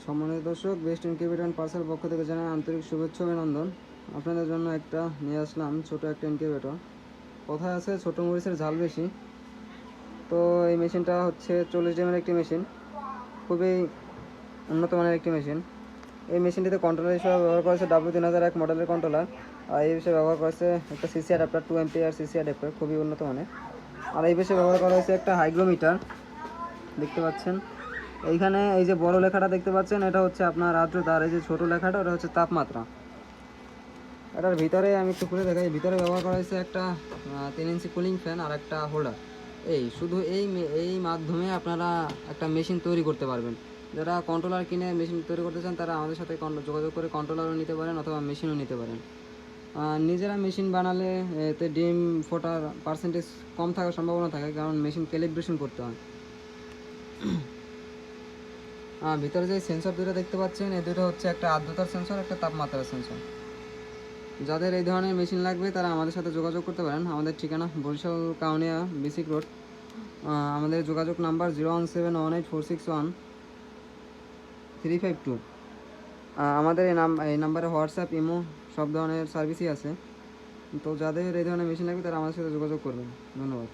সম্মানিত দর্শক, best incubator and parcel পক্ষ থেকে জানাই আন্তরিক শুভেচ্ছা অভিনন্দন। আপনাদের জন্য একটা নিয়ে আসলাম ছোটো একটা ইনকিউবেটর। কথায় আছে ছোটো মরিচের ঝাল বেশি। তো এই মেশিনটা হচ্ছে 40 ডিমের একটি মেশিন, খুবই উন্নত মানের একটি মেশিন। এই মেশিনটিতে কন্ট্রোলার হিসেবে ব্যবহার করেছে W3001 মডেলের কন্ট্রোলার, আর এই বিষয়ে ব্যবহার করেছে একটা CC adapter 2 MPR CC adapter, খুবই উন্নত মানের। আর এই বিষয়ে ব্যবহার করা হয়েছে একটা হাইগ্রোমিটার, দেখতে পাচ্ছেন এইখানে এই যে বড় লেখাটা দেখতে পাচ্ছেন এটা হচ্ছে আপনার আর্দ্রতা, আর এই যে ছোট লেখাটা ওটা হচ্ছে তাপমাত্রা। এটার ভিতরে আমি একটু খুলে দেখাই, ভিতরে ব্যবহার করা হয়েছে একটা 3 ইঞ্চি কুলিং ফ্যান আর একটা হোল্ডার। শুধু এই মাধ্যমে আপনারা একটা মেশিন তৈরি করতে পারবেন। যারা কন্ট্রোলার কিনে মেশিন তৈরি করতে চান তারা আমাদের সাথে যোগাযোগ করে কন্ট্রোলারও নিতে পারেন অথবা মেশিনও নিতে পারেন। নিজেরা মেশিন বানালে এতে ডিম ফোটার পার্সেন্টেজ কম থাকার সম্ভাবনা থাকে, কারণ মেশিন ক্যালিব্রেশন করতে হয়। ভিতরে যে সেন্সর দুটো দেখতে পাচ্ছেন এই দুটো হচ্ছে একটা আর্দ্রতার সেন্সর, একটা তাপমাত্রার সেন্সর। যাদের এই ধরনের মেশিন লাগবে তারা আমাদের সাথে যোগাযোগ করতে পারেন। আমাদের ঠিকানা বরিশাল কাউনিয়া বিসিক রোড। আমাদের যোগাযোগ নাম্বার 01718461 352। আমাদের এই নাম্বারে হোয়াটসঅ্যাপ, ইমো সব ধরনের সার্ভিসই আছে। তো যাদের এই ধরনের মেশিন লাগবে তারা আমাদের সাথে যোগাযোগ করবেন। ধন্যবাদ।